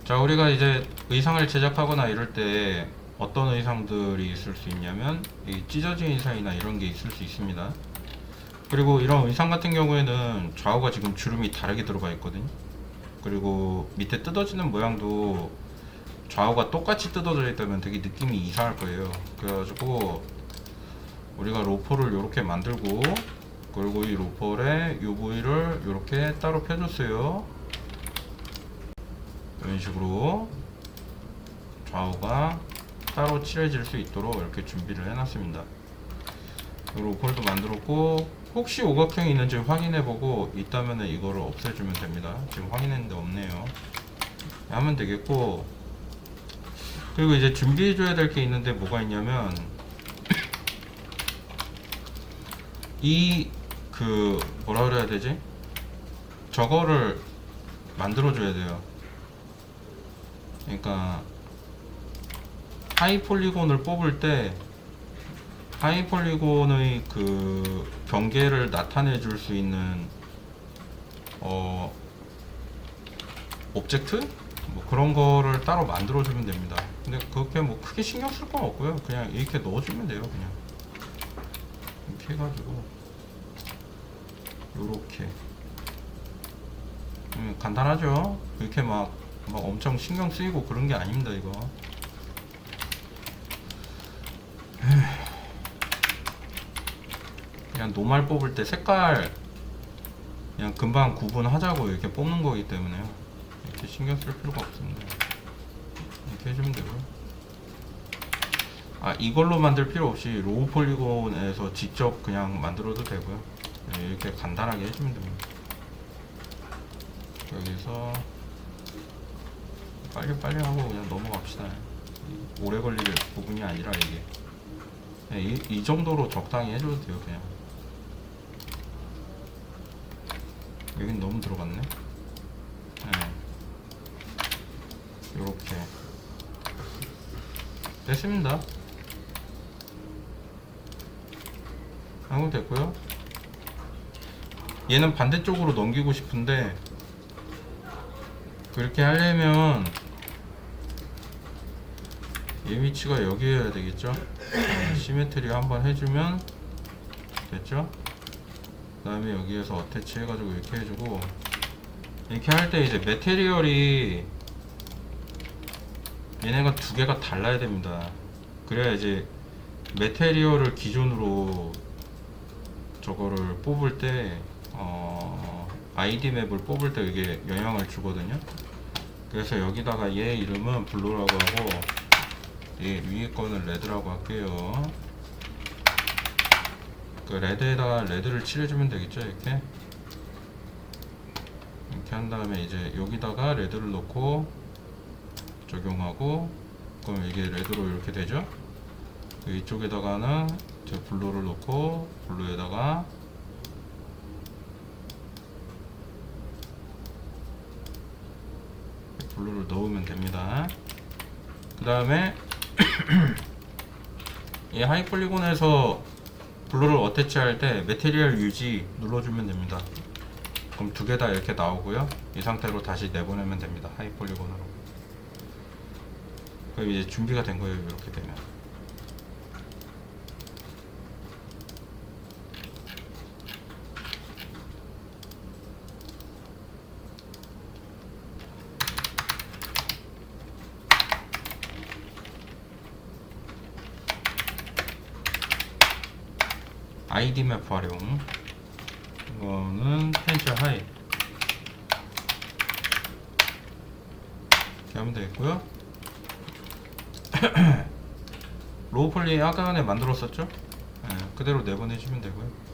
자, 우리가 이제 의상을 제작하거나 이럴 때 어떤 의상들이 있을 수 있냐면 이 찢어진 의상이나 이런 게 있을 수 있습니다. 그리고 이런 의상 같은 경우에는 좌우가 지금 주름이 다르게 들어가 있거든요. 그리고 밑에 뜯어지는 모양도 좌우가 똑같이 뜯어져 있다면 되게 느낌이 이상할 거예요. 그래가지고 우리가 로퍼를 이렇게 만들고, 그리고 이 로퍼의 이 부위를 이렇게 따로 펴줬어요. 이런 식으로 좌우가 따로 칠해질 수 있도록 이렇게 준비를 해놨습니다. 로퍼도 만들었고, 혹시 오각형이 있는지 확인해보고 있다면 이거를 없애주면 됩니다. 지금 확인했는데 없네요. 하면 되겠고, 그리고 이제 준비해줘야 될 게 있는데 뭐가 있냐면 뭐라 그래야 되지? 저거를 만들어줘야 돼요. 그러니까 하이 폴리곤을 뽑을 때 하이 폴리곤의 그 경계를 나타내 줄 수 있는 오브젝트? 뭐 그런 거를 따로 만들어 주면 됩니다. 근데 그렇게 뭐 크게 신경 쓸 건 없고요. 그냥 이렇게 넣어주면 돼요. 그냥 이렇게 해가지고 요렇게 간단하죠. 이렇게 막 엄청 신경 쓰이고 그런 게 아닙니다. 이거 그냥 노말 뽑을 때 색깔 그냥 금방 구분하자고 이렇게 뽑는 거기 때문에요. 이렇게 신경 쓸 필요가 없습니다. 이렇게 해주면 되고요. 이걸로 만들 필요 없이 로우 폴리곤에서 직접 그냥 만들어도 되고요. 이렇게 간단하게 해주면 됩니다. 여기서 빨리 하고 그냥 넘어갑시다. 오래 걸릴 부분이 아니라 이게 이 정도로 적당히 해줘도 돼요. 그냥 여긴 너무 들어갔네. 요렇게 됐습니다. 하고 됐고요. 얘는 반대쪽으로 넘기고 싶은데 그렇게 하려면 얘 위치가 여기여야 되겠죠. 시메트리 한번 해주면 됐죠. 그 다음에 여기에서 어태치 해가지고 이렇게 해주고, 이렇게 할 때 이제 매테리얼이 얘네가 두 개가 달라야 됩니다. 그래야 이제 매테리얼을 기준으로 저거를 뽑을 때 ID 맵을 뽑을 때 이게 영향을 주거든요. 그래서 여기다가 얘 이름은 블루라고 하고 얘 위에 거는 레드라고 할게요. 그 레드에다가 레드를 칠해주면 되겠죠. 이렇게 한 다음에 이제 여기다가 레드를 넣고 적용하고, 그럼 이게 레드로 이렇게 되죠. 이쪽에다가는 저 블루를 넣고 블루에다가 블루를 넣으면 됩니다. 그 다음에 이 하이 폴리곤에서 블루를 어태치 할 때 매테리얼 유지 눌러주면 됩니다. 그럼 두 개 다 이렇게 나오고요. 이 상태로 다시 내보내면 됩니다. 하이 폴리곤으로. 그럼 이제 준비가 된 거예요. 이렇게 되면. ID 맵 활용. 이거는 펜셜 하이. 이렇게 하면 되겠고요. 로우 폴리 아까 전에 만들었었죠? 그대로 내보내주면 되고요.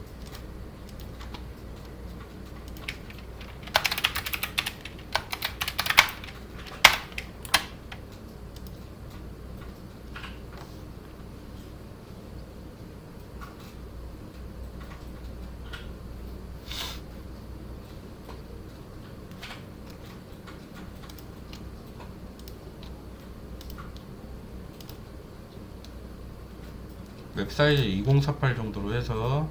웹 사이즈 2048 정도로 해서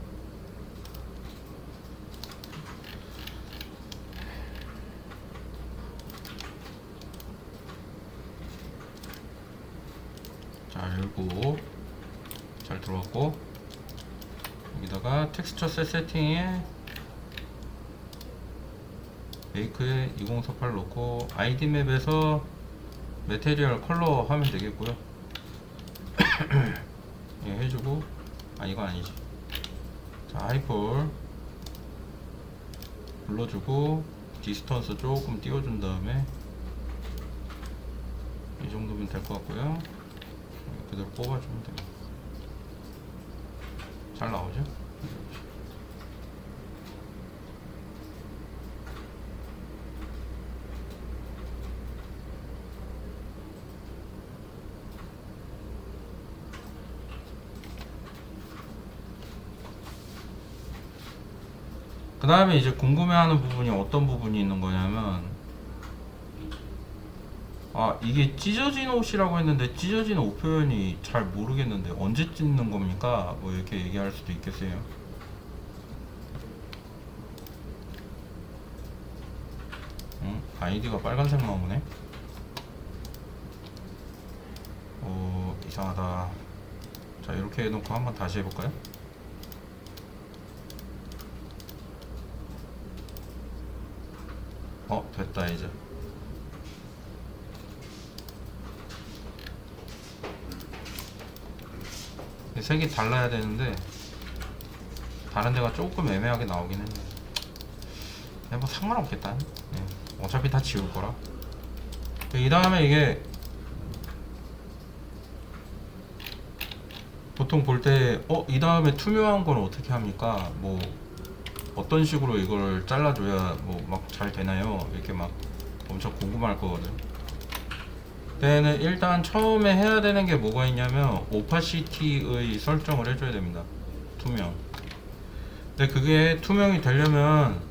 자, 열고 잘 들어갔고, 여기다가 텍스처 셋 세팅에 메이크에 2048 넣고 아이디 맵에서 메테리얼 컬러 하면 되겠고요. 예, 해주고, 이거 아니지. 자, 하이폴 불러주고 디스턴스 조금 띄워준 다음에 이 정도면 될 것 같고요. 그대로 뽑아주면 됩니다. 잘 나오죠? 그 다음에 이제 궁금해하는 부분이 어떤 부분이 있는 거냐면, 이게 찢어진 옷이라고 했는데 찢어진 옷 표현이 잘 모르겠는데 언제 찢는 겁니까? 뭐 이렇게 얘기할 수도 있겠어요. 아이디가 빨간색 나오네. 이상하다. 자, 이렇게 해놓고 한번 다시 해볼까요? 됐다. 이제 색이 달라야 되는데 다른 데가 조금 애매하게 나오긴 했네. 뭐 상관없겠다. 어차피 다 지울 거라. 이 다음에 이게 보통 볼 때 이 다음에 투명한 건 어떻게 합니까? 뭐 어떤 식으로 이걸 잘라줘야 뭐 막 잘 되나요? 이렇게 막 엄청 궁금할 거거든. 그때는 일단 처음에 해야 되는 게 뭐가 있냐면 오파시티의 설정을 해줘야 됩니다. 투명. 근데 그게 투명이 되려면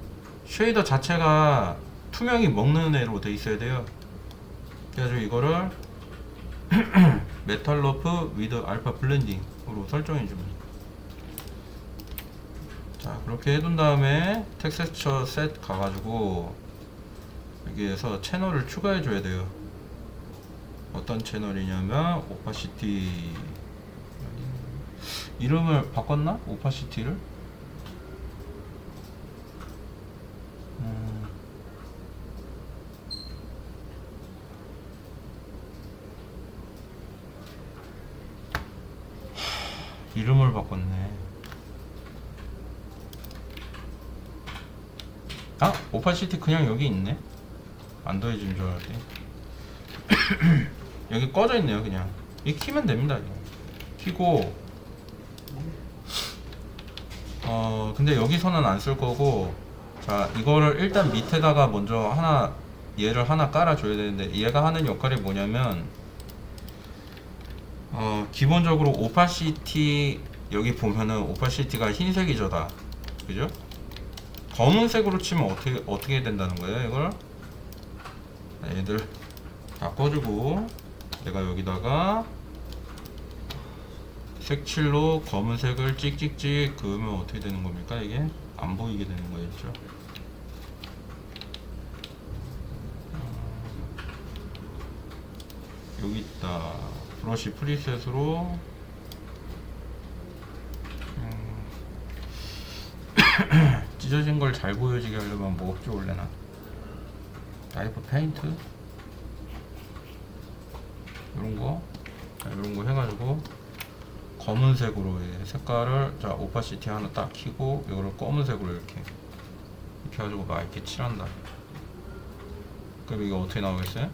쉐이더 자체가 투명이 먹는 애로 돼 있어야 돼요. 그래가지고 이거를 메탈러프 위드 알파 블렌딩으로 설정해 줍니다. 자, 그렇게 해둔 다음에 텍스처 셋 가가지고 여기에서 채널을 추가해 줘야 돼요. 어떤 채널이냐면 오파시티, 이름을 바꿨나? 오파시티를? 이름을 바꿨네. 오파시티 그냥 여기 있네. 안 더해진 줄 알았더니 여기 꺼져 있네요. 그냥 이 키면 됩니다. 이거 키고 근데 여기서는 안 쓸 거고, 자, 이거를 일단 밑에다가 먼저 얘를 하나 깔아줘야 되는데, 얘가 하는 역할이 뭐냐면 기본적으로 오파시티, 여기 보면은 오파시티가 흰색이죠 다, 그죠? 검은색으로 치면 어떻게 된다는 거예요? 이걸 얘들 다 꺼주고, 내가 여기다가 색칠로 검은색을 찍찍찍 그으면 어떻게 되는 겁니까? 이게 안 보이게 되는 거겠죠. 여기 있다. 브러쉬 프리셋으로 찢어진 걸 잘 보여지게 하려면 뭐 없죠 원래나. 타이프 페인트 이런거 해가지고 검은색으로 색깔을, 자, 오파시티 하나 딱 키고 이거를 검은색으로 이렇게 해가지고 막 이렇게 칠한다. 그럼 이거 어떻게 나오겠어요?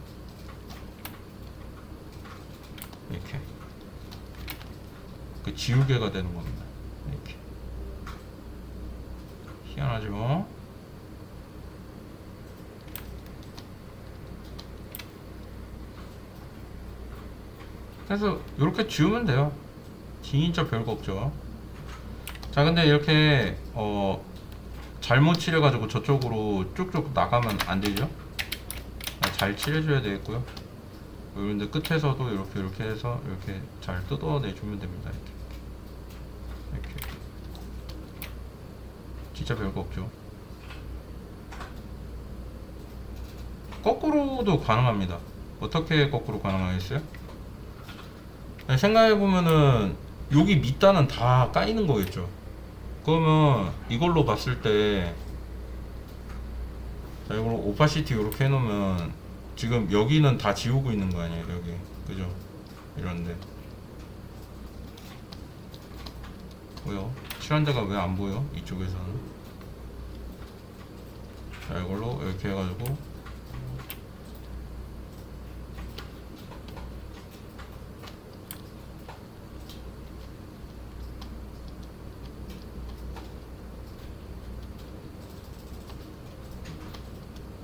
이렇게 그 지우개가 되는 겁니다. 이렇게 희한하죠? 그래서 이렇게 지우면 돼요. 진짜 별거 없죠. 자, 근데 이렇게 잘못 칠해가지고 저쪽으로 쭉쭉 나가면 안 되죠. 잘 칠해줘야 되겠고요. 근데 끝에서도 이렇게 해서 이렇게 잘 뜯어내주면 됩니다. 이렇게 진짜 별거 없죠. 거꾸로도 가능합니다. 어떻게 거꾸로 가능하겠어요? 생각해보면은 여기 밑단은 다 까이는 거겠죠. 그러면 이걸로 봤을 때, 자, 이걸로 오파시티 이렇게 해놓으면 지금 여기는 다 지우고 있는 거 아니에요, 여기. 그죠? 이런데. 뭐요? 칠한 데가 왜 안 보여? 이쪽에서는. 자, 이걸로 이렇게 해가지고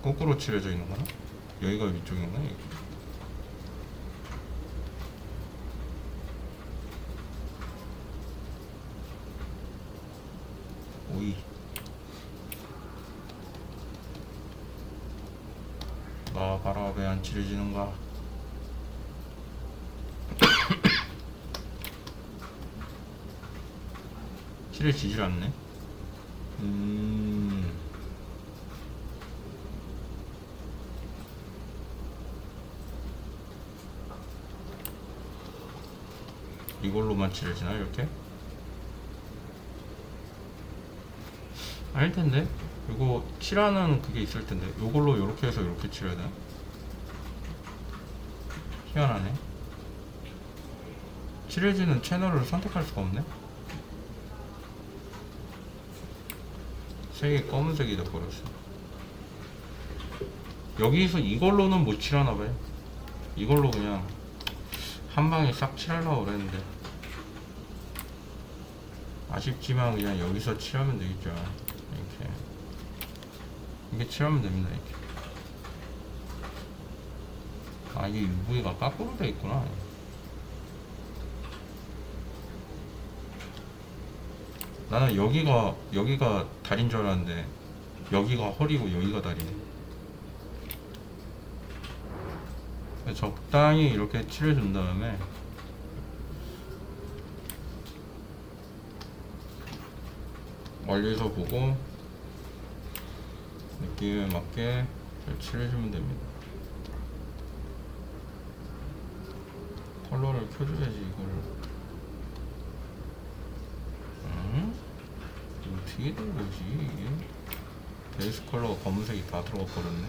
거꾸로 칠해져 있는 거나? 여기가 위쪽인가? 여기. 오이. 나 봐라, 왜 안 칠해지는가? 칠해지질 않네. 이걸로만 칠해지나, 이렇게? 아닐 텐데? 이거 칠하는 그게 있을 텐데. 이걸로 이렇게 해서 이렇게 칠해야 되나? 희한하네. 칠해지는 채널을 선택할 수가 없네. 색이 검은색이 돼버렸어. 여기서 이걸로는 못 칠하나봐요. 이걸로 그냥 한 방에 싹 칠하려고 그랬는데, 아쉽지만 그냥 여기서 칠하면 되겠죠. 이렇게. 이게 칠하면 됩니다, 이렇게. 아, 이게 UV가 거꾸로 돼 있구나. 나는 여기가 다리인 줄 알았는데, 여기가 허리고 여기가 다리네. 적당히 이렇게 칠해준 다음에 멀리서 보고 느낌에 맞게 잘 칠해주면 됩니다. 컬러를 켜줘야지 이거를. 어떻게 된 거지 이게? 베이스 컬러가 검은색이 다 들어가 버렸네.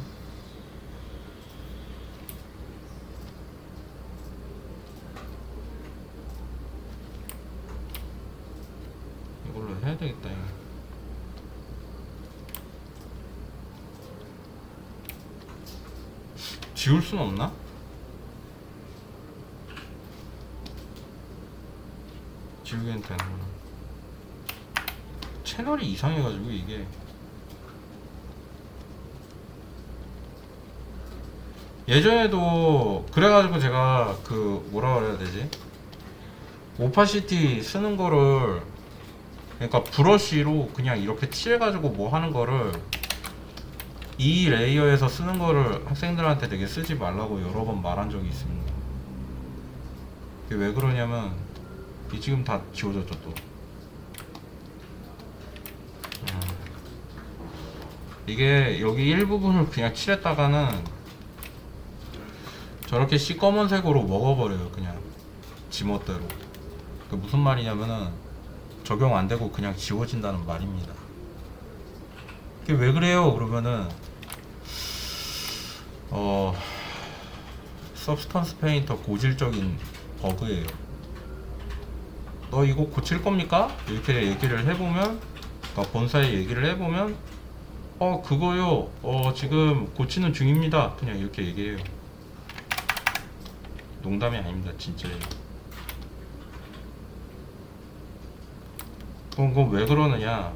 이걸로 해야 되겠다 이거. 지울 순 없나? 지우기엔 되는구나. 채널이 이상해가지고 이게. 예전에도 그래가지고 제가 그 뭐라 그래야 되지? 오파시티 쓰는 거를, 그러니까 브러쉬로 그냥 이렇게 칠해가지고 뭐 하는 거를, 이 레이어에서 쓰는 거를 학생들한테 되게 쓰지 말라고 여러 번 말한 적이 있습니다. 그게 왜 그러냐면, 이 지금 다 지워졌죠 또. 이게 여기 일부분을 그냥 칠했다가는 저렇게 시꺼먼색으로 먹어버려요, 그냥 지멋대로. 그 무슨 말이냐면은 적용 안 되고 그냥 지워진다는 말입니다. 그게 왜 그래요? 그러면은 서브스턴스 페인터 고질적인 버그예요. 너 이거 고칠 겁니까? 이렇게 얘기를 해보면, 그러니까 본사에 얘기를 해보면, 그거요, 지금 고치는 중입니다. 그냥 이렇게 얘기해요. 농담이 아닙니다, 진짜예요. 그건 왜 그러느냐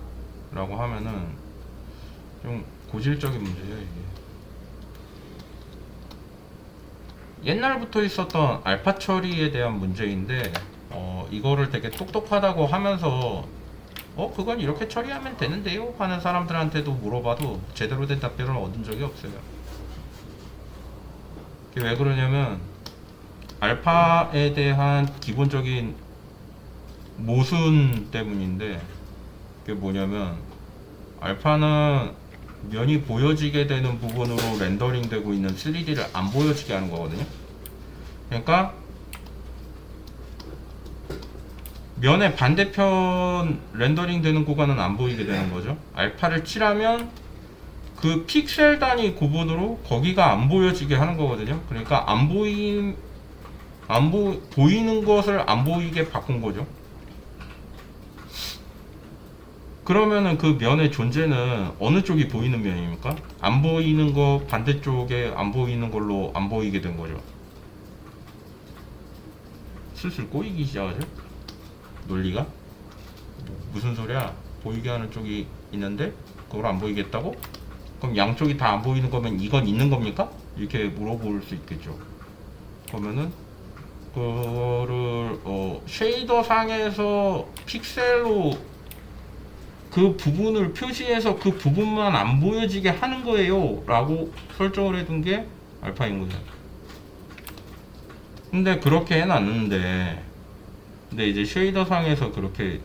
라고 하면은 좀 고질적인 문제예요. 이게 옛날부터 있었던 알파 처리에 대한 문제인데, 이거를 되게 똑똑하다고 하면서 그건 이렇게 처리하면 되는데요 하는 사람들한테도 물어봐도 제대로 된 답변을 얻은 적이 없어요. 그게 왜 그러냐면, 알파에 대한 기본적인 모순 때문인데, 그게 뭐냐면, 알파는 면이 보여지게 되는 부분으로 렌더링 되고 있는 3D를 안 보여지게 하는 거거든요. 그러니까 면의 반대편 렌더링 되는 구간은 안 보이게 되는 거죠. 알파를 칠하면 그 픽셀 단위 구분으로 거기가 안 보여지게 하는 거거든요. 그러니까 보이는 것을 안 보이게 바꾼 거죠. 그러면은 그 면의 존재는 어느 쪽이 보이는 면입니까? 안 보이는 거 반대쪽에 안 보이는 걸로 안 보이게 된 거죠. 슬슬 꼬이기 시작하죠. 논리가 무슨 소리야? 보이게 하는 쪽이 있는데 그걸 안 보이겠다고? 그럼 양쪽이 다 안 보이는 거면 이건 있는 겁니까? 이렇게 물어볼 수 있겠죠. 그러면은 그거를 쉐이더 상에서 픽셀로 그 부분을 표시해서 그 부분만 안 보여지게 하는 거예요 라고 설정을 해둔 게 알파인 거죠. 근데 그렇게 해놨는데 근데 이제 쉐이더 상에서 그렇게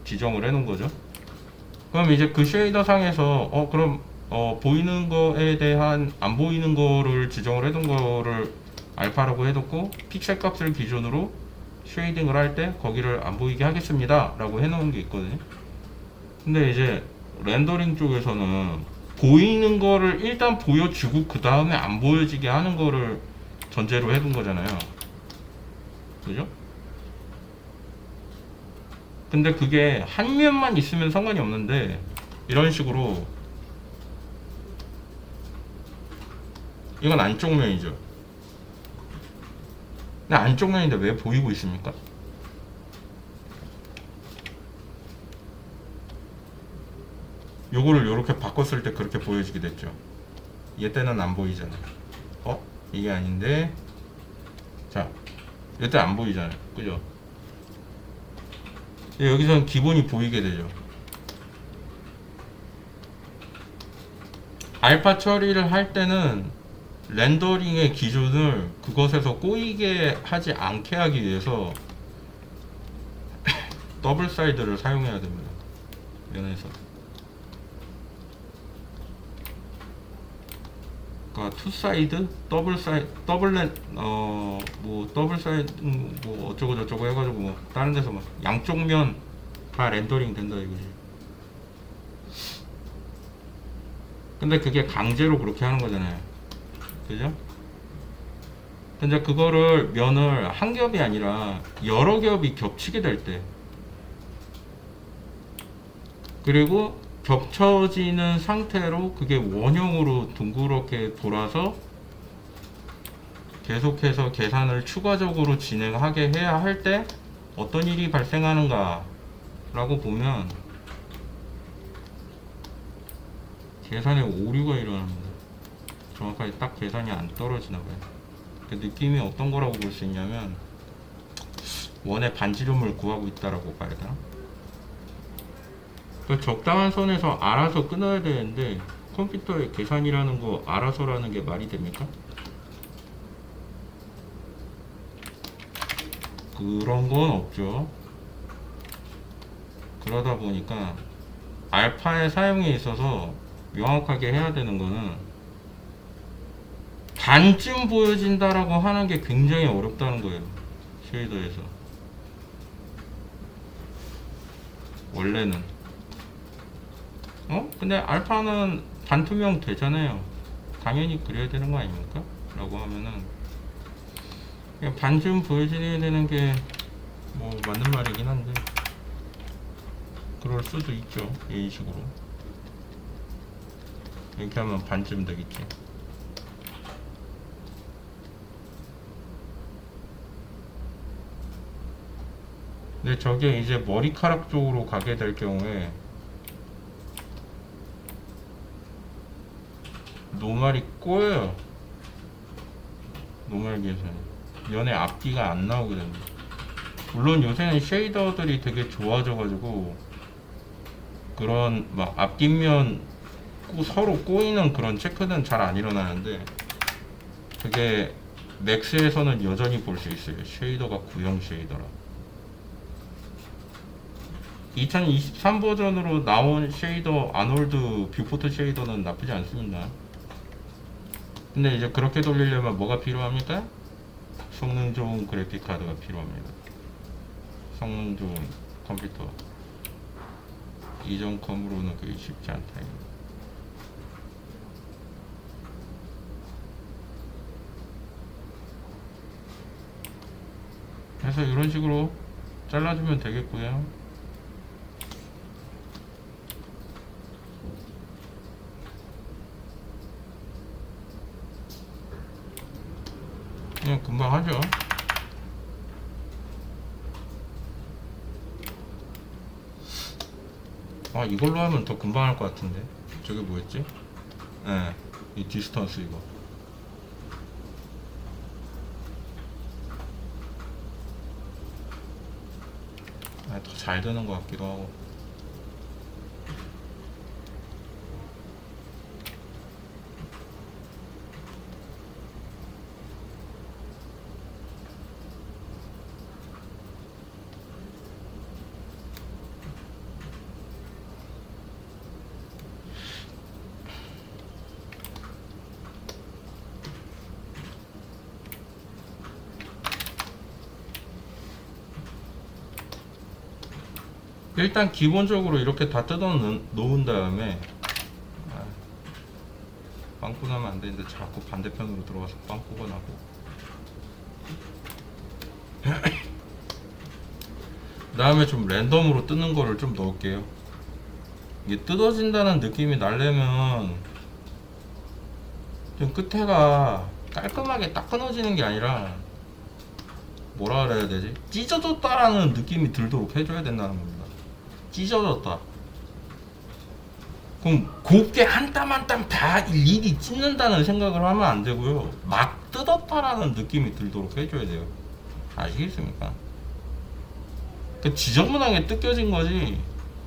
지정을 해놓은 거죠. 그럼 이제 그 쉐이더 상에서 그럼 보이는 거에 대한 안 보이는 거를 지정을 해둔 거를 알파라고 해뒀고 픽셀 값을 기준으로 쉐이딩을 할 때 거기를 안 보이게 하겠습니다 라고 해놓은 게 있거든요. 근데 이제 렌더링 쪽에서는 보이는 거를 일단 보여주고 그 다음에 안 보여지게 하는 거를 전제로 해둔 거잖아요. 그죠? 근데 그게 한 면만 있으면 상관이 없는데 이런 식으로 이건 안쪽 면이죠. 근데 안쪽 면인데 왜 보이고 있습니까? 요거를 요렇게 바꿨을 때 그렇게 보여지게 됐죠. 얘 때는 안 보이잖아요. 이게 아닌데 자 얘 때 안 보이잖아요. 그죠? 여기서는 기본이 보이게 되죠. 알파 처리를 할 때는 렌더링의 기준을 그것에서 꼬이게 하지 않게 하기 위해서 더블 사이드를 사용해야 됩니다. 면에서. 그러니까 투 사이드, 더블 사이드, 더블 사이드, 뭐 어쩌고 저쩌고 해가지고 뭐 다른 데서 막 양쪽 면 다 렌더링 된다 이거지. 근데 그게 강제로 그렇게 하는 거잖아요. 그죠? 근데 그거를 면을 한 겹이 아니라 여러 겹이 겹치게 될 때, 그리고 겹쳐지는 상태로 그게 원형으로 둥그렇게 돌아서 계속해서 계산을 추가적으로 진행하게 해야 할 때 어떤 일이 발생하는가 라고 보면 계산에 오류가 일어납니다. 정확하게 딱 계산이 안 떨어지나 봐요. 그 느낌이 어떤 거라고 볼 수 있냐면 원의 반지름을 구하고 있다라고 봐야 되나? 그 적당한 선에서 알아서 끊어야 되는데 컴퓨터의 계산이라는 거 알아서라는 게 말이 됩니까? 그런 건 없죠. 그러다 보니까 알파의 사용에 있어서 명확하게 해야 되는 거는 반쯤 보여진다라고 하는 게 굉장히 어렵다는 거예요. 쉐이더에서 원래는 근데 알파는 반투명 되잖아요. 당연히 그래야 되는 거 아닙니까? 라고 하면은 그냥 반쯤 보여줘야 되는 게 뭐 맞는 말이긴 한데 그럴 수도 있죠. 이런 식으로 이렇게 하면 반쯤 되겠지. 근데 저게 이제 머리카락 쪽으로 가게 될 경우에 노말이 꼬여요. 노말 계산 면의 앞뒤가 안 나오게 됩니다. 물론 요새는 쉐이더들이 되게 좋아져가지고 그런 막 앞뒷면 서로 꼬이는 그런 체크는 잘 안 일어나는데 그게 맥스에서는 여전히 볼 수 있어요. 쉐이더가 구형 쉐이더라. 2023 버전으로 나온 쉐이더 아놀드 뷰포트 쉐이더는 나쁘지 않습니다. 근데 이제 그렇게 돌리려면 뭐가 필요합니까? 성능 좋은 그래픽 카드가 필요합니다. 성능 좋은 컴퓨터. 이전 컴으로는 그게 쉽지 않다. 그래서 이런 식으로 잘라주면 되겠고요. 그냥 금방 하죠. 아, 이걸로 하면 더 금방 할 것 같은데. 저게 뭐였지? 예, 이 디스턴스 이거. 아, 더 잘 되는 것 같기도 하고. 일단 기본적으로 이렇게 다 뜯어 놓은 다음에, 아, 빵꾸 나면 안 되는데 자꾸 반대편으로 들어가서 빵꾸가 나고. 그 다음에 좀 랜덤으로 뜯는 거를 좀 넣을게요. 이게 뜯어진다는 느낌이 나려면 좀 끝에가 깔끔하게 딱 끊어지는 게 아니라, 뭐라 그래야 되지? 찢어졌다라는 느낌이 들도록 해줘야 된다는 겁니다. 찢어졌다. 그럼 곱게 한 땀 한 땀 다 일일이 찢는다는 생각을 하면 안 되고요. 막 뜯었다라는 느낌이 들도록 해줘야 돼요. 아시겠습니까? 그 지저분하게 뜯겨진 거지.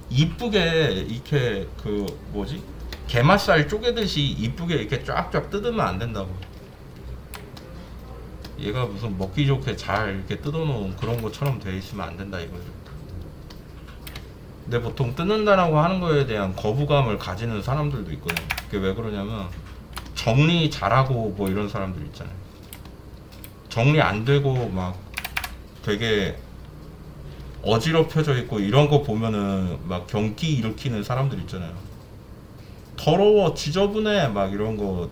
이쁘게 이렇게 그 뭐지? 게맛살 쪼개듯이 이쁘게 이렇게 쫙쫙 뜯으면 안 된다고. 얘가 무슨 먹기 좋게 잘 이렇게 뜯어놓은 그런 것처럼 돼 있으면 안 된다 이거죠. 근데 보통 뜯는다라고 하는 거에 대한 거부감을 가지는 사람들도 있거든요. 그게 왜 그러냐면 정리 잘하고 뭐 이런 사람들 있잖아요. 정리 안 되고 막 되게 어지럽혀져 있고 이런 거 보면은 막 경기 일으키는 사람들 있잖아요. 더러워, 지저분해 막 이런 거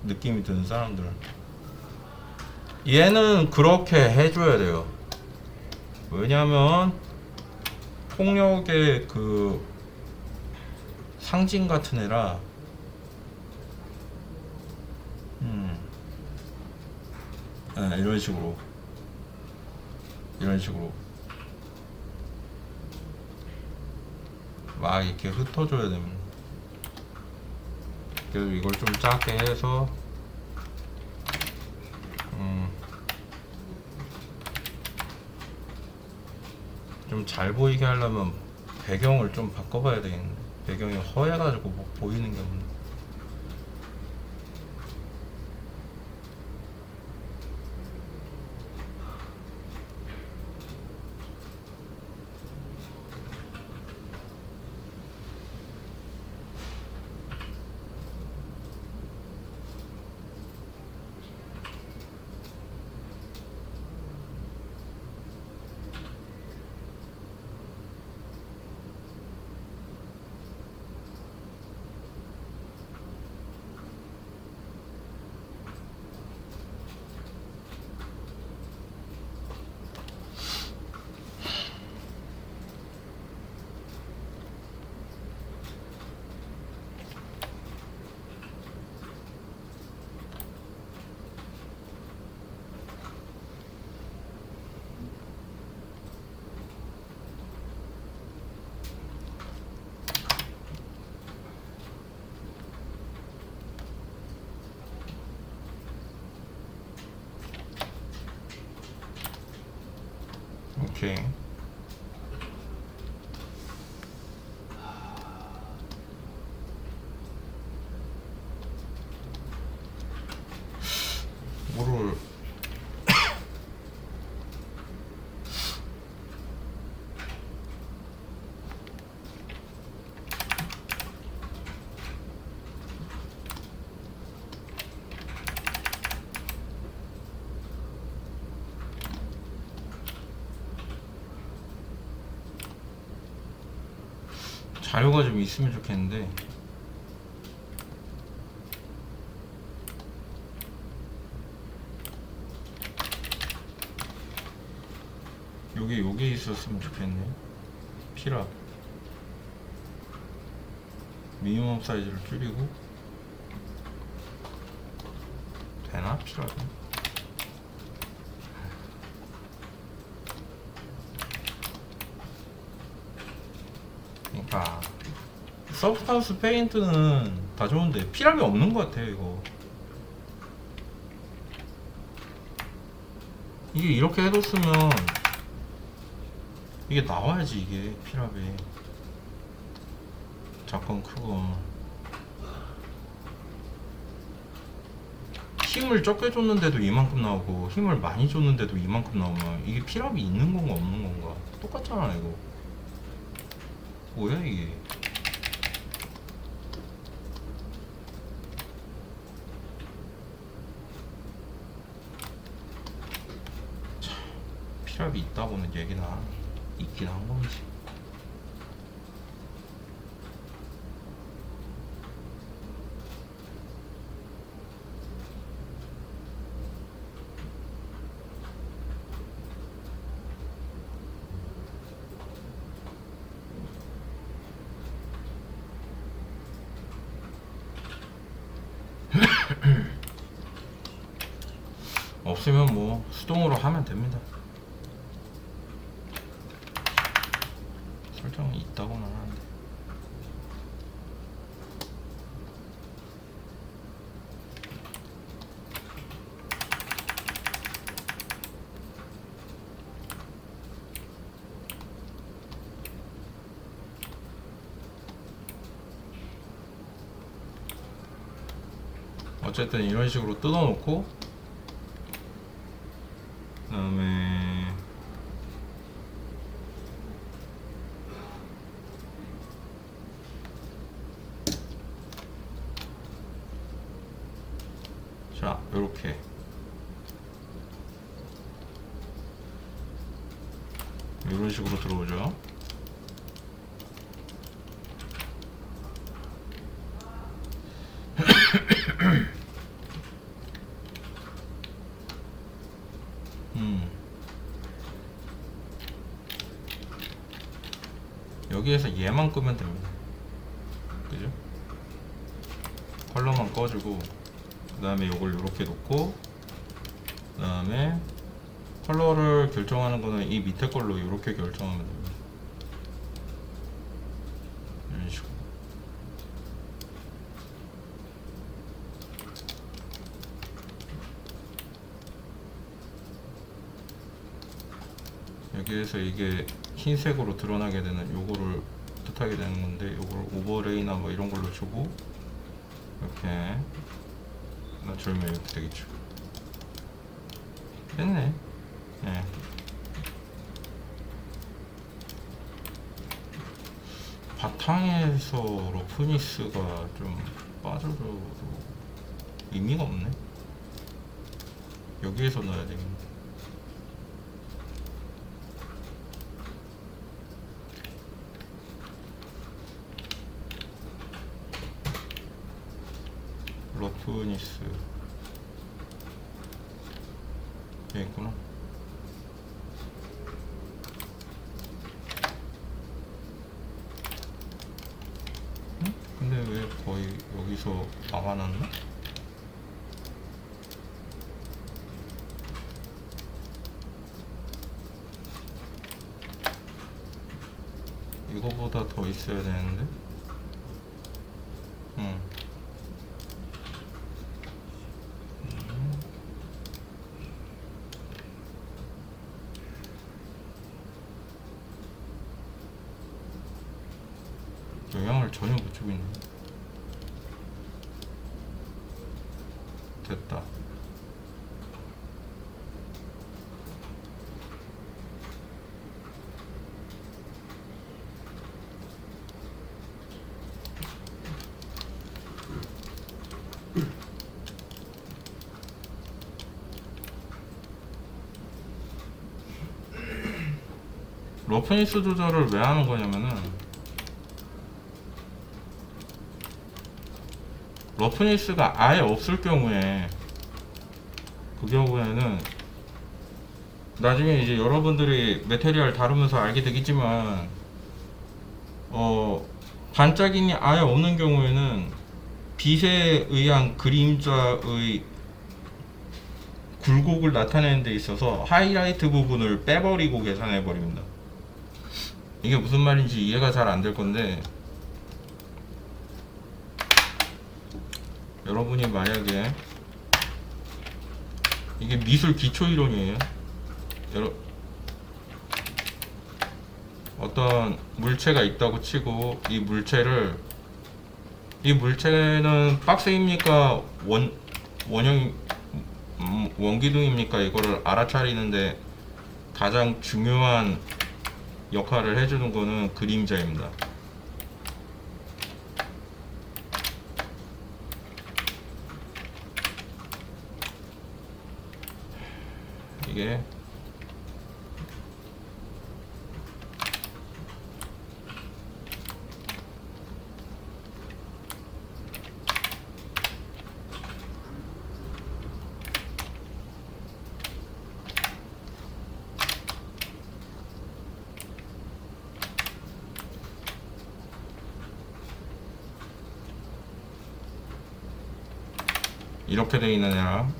느낌이 드는 사람들. 얘는 그렇게 해줘야 돼요. 왜냐면 폭력의 그 상징 같은 애라. 네, 이런 식으로 막 이렇게 흩어줘야 됩니다. 그래서 이걸 좀 작게 해서 좀 잘 보이게 하려면 배경을 좀 바꿔봐야 되겠는데, 배경이 허해가지고 뭐 보이는 게 없네. 오케이. 뭐를 자료가 좀 있으면 좋겠는데 여기 있었으면 좋겠네. 피랍 미니멈 사이즈를 줄이고 되나? 피랍이 그러니까 서브스탄스 페인트는 다 좋은데 피랍이 없는 것 같아요. 이게 이렇게 해뒀으면 이게 나와야지. 이게 피랍이 작건 크건 힘을 적게 줬는데도 이만큼 나오고 힘을 많이 줬는데도 이만큼 나오면 이게 피랍이 있는 건가 없는 건가 똑같잖아. 이거 뭐야 이게. 참, 피랍이 있다고는 얘기나 있긴 한 건지. 없으면 뭐 수동으로 하면 됩니다. 설정이 있다고는 하는데 어쨌든 이런 식으로 뜯어놓고 그 다음에 자 요렇게 이런 식으로 들어오죠. 여기에서 얘만 끄면 됩니다. 그죠? 컬러만 꺼주고 그 다음에 요걸 요렇게 놓고 그 다음에 컬러를 결정하는 거는 이 밑에 걸로 요렇게 결정하면 됩니다. 이런 식으로. 여기에서 이게 흰색으로 드러나게 되는 요거를 뜻하게 되는 건데 요걸 오버레이나 뭐 이런 걸로 주고 이렇게 줄면 이렇게 되겠죠. 됐네. 예. 바탕에서 러프니스가 좀 빠져도 의미가 없네. 여기에서 넣어야 되겠네. 러프니스 여기 있구나. 응? 근데 왜 거의 여기서 막아놨나? 이거보다 더 있어야 되는데? 응. 영향을 전혀 못 주고 있네. 됐다. 러프니스 조절을 왜 하는 거냐면은 러프니스가 아예 없을 경우에, 그 경우에는 나중에 이제 여러분들이 메테리얼 다루면서 알게 되겠지만, 반짝임이 아예 없는 경우에는 빛에 의한 그림자의 굴곡을 나타내는 데 있어서 하이라이트 부분을 빼버리고 계산해 버립니다. 이게 무슨 말인지 이해가 잘 안 될 건데, 여러분이 만약에, 이게 미술 기초 이론이에요. 어떤 물체가 있다고 치고, 이 물체는 박스입니까 원형 원기둥입니까? 이거를 알아차리는데 가장 중요한 역할을 해주는 거는 그림자입니다. 이게 이렇게 돼 있는 애랑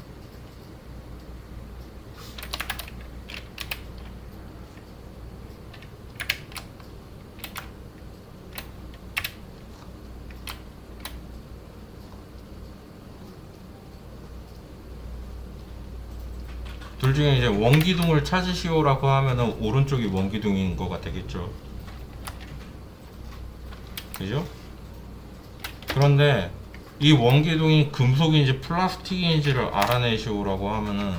둘 중에 이제 원기둥을 찾으시오라고 하면은 오른쪽이 원기둥인 거가 되겠죠. 그죠? 그런데 이 원기둥이 금속인지 플라스틱인지를 알아내시오라고 하면은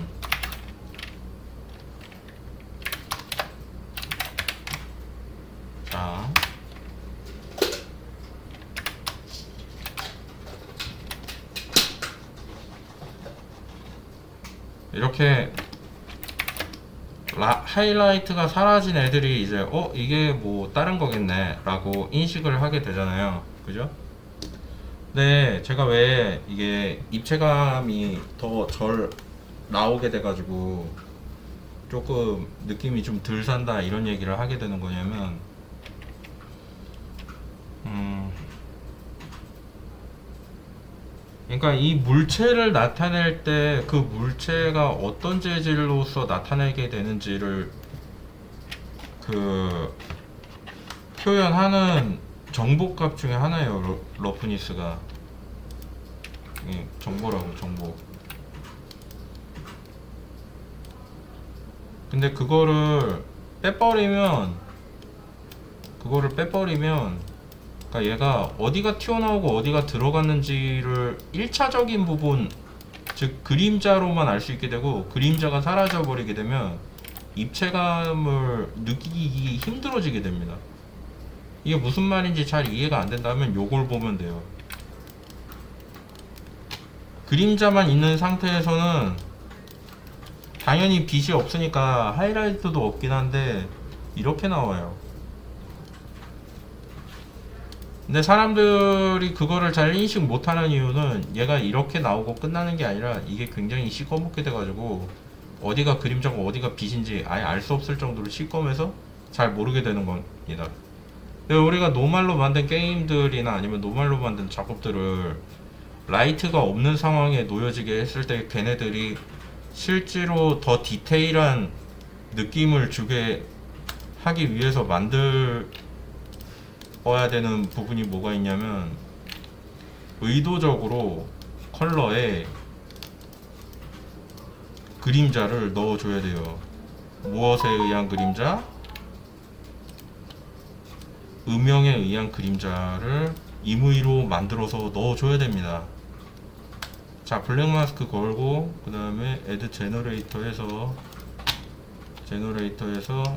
자 이렇게 하이라이트가 사라진 애들이 이제 이게 뭐 다른 거겠네 라고 인식을 하게 되잖아요. 그죠? 네, 제가 왜 이게 입체감이 더 절 나오게 돼가지고 조금 느낌이 좀 덜 산다 이런 얘기를 하게 되는 거냐면, 그러니까 이 물체를 나타낼 때 그 물체가 어떤 재질로서 나타내게 되는지를 그 표현하는 정보값 중에 하나예요. 러프니스가. 예, 정보라고, 정보. 근데 그거를 빼버리면 그러니까 얘가 어디가 튀어나오고 어디가 들어갔는지를 1차적인 부분, 즉 그림자로만 알 수 있게 되고, 그림자가 사라져 버리게 되면 입체감을 느끼기 힘들어지게 됩니다. 이게 무슨 말인지 잘 이해가 안 된다면 요걸 보면 돼요. 그림자만 있는 상태에서는 당연히 빛이 없으니까 하이라이트도 없긴 한데 이렇게 나와요. 근데 사람들이 그거를 잘 인식 못하는 이유는 얘가 이렇게 나오고 끝나는 게 아니라 이게 굉장히 시꺼멓게 돼가지고 어디가 그림자고 어디가 빛인지 아예 알 수 없을 정도로 시꺼매서 잘 모르게 되는 겁니다. 우리가 노말로 만든 게임들이나 아니면 노말로 만든 작업들을 라이트가 없는 상황에 놓여지게 했을 때 걔네들이 실제로 더 디테일한 느낌을 주게 하기 위해서 만들어야 되는 부분이 뭐가 있냐면, 의도적으로 컬러에 그림자를 넣어줘야 돼요. 무엇에 의한 그림자? 음영에 의한 그림자를 임의로 만들어서 넣어줘야 됩니다. 자, 블랙 마스크 걸고 그 다음에 애드 제너레이터에서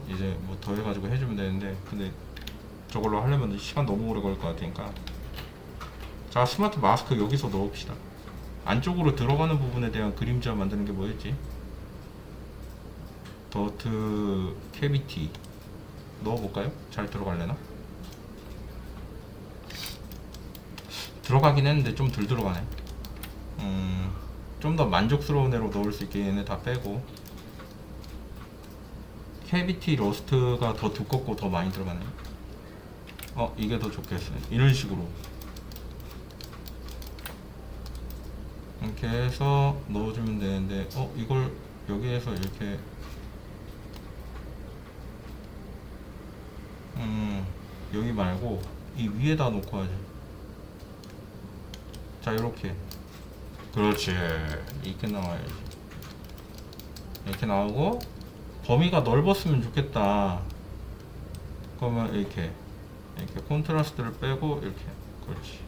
이제 뭐 더해가지고 해주면 되는데, 근데 저걸로 하려면 시간 너무 오래 걸릴 것 같으니까, 자, 스마트 마스크 여기서 넣읍시다. 안쪽으로 들어가는 부분에 대한 그림자 만드는 게 뭐였지? 더트 캐비티 넣어볼까요? 잘 들어갈래나? 들어가긴 했는데 좀 덜 들어가네. 좀 더 만족스러운 애로 넣을 수 있게 얘네 다 빼고, 캐비티 러스트가 더 두껍고 더 많이 들어가네. 이게 더 좋겠어요. 이런 식으로 이렇게 해서 넣어주면 되는데, 이걸 여기에서 이렇게 여기 말고 이 위에다 놓고 하지. 자, 이렇게. 그렇지. 이렇게 나와야지. 이렇게 나오고, 범위가 넓었으면 좋겠다. 그러면 이렇게 콘트라스트를 빼고 이렇게. 그렇지.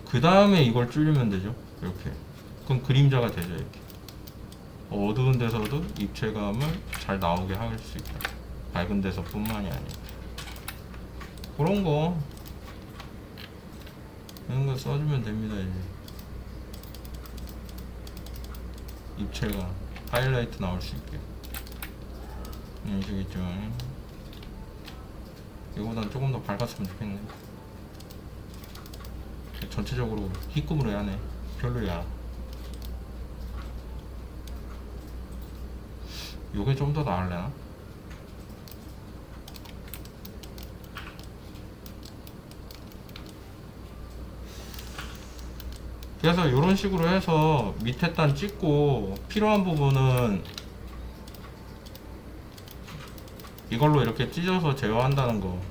그 다음에 이걸 줄이면 되죠. 이렇게. 그럼 그림자가 되죠. 이렇게. 어두운 데서도 입체감을 잘 나오게 할 수 있다. 밝은 데서 뿐만이 아니라. 그런 거, 이런 거 써주면 됩니다. 이제 입체감, 하이라이트 나올 수 있게. 이런 식이죠. 이거보단 조금 더 밝았으면 좋겠네. 전체적으로 희금으로 해야 하네. 별로야. 요게 좀 더 나을래나? 그래서 이런 식으로 해서 밑에 단 찍고, 필요한 부분은 이걸로 이렇게 찢어서 제어한다는 거.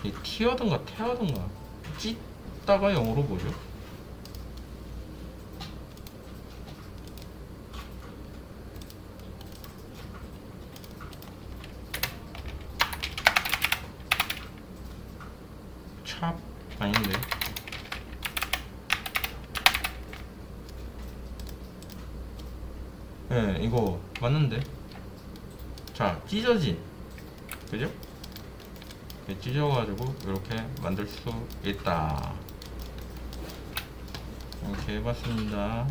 이 티어든가 태어든가 찢다가 영어로 뭐죠? 찹 아닌데. 네, 이거 맞는데. 자, 찢어진, 그죠? 이렇게 찢어가지고 이렇게 만들 수 있다. 이렇게 해봤습니다.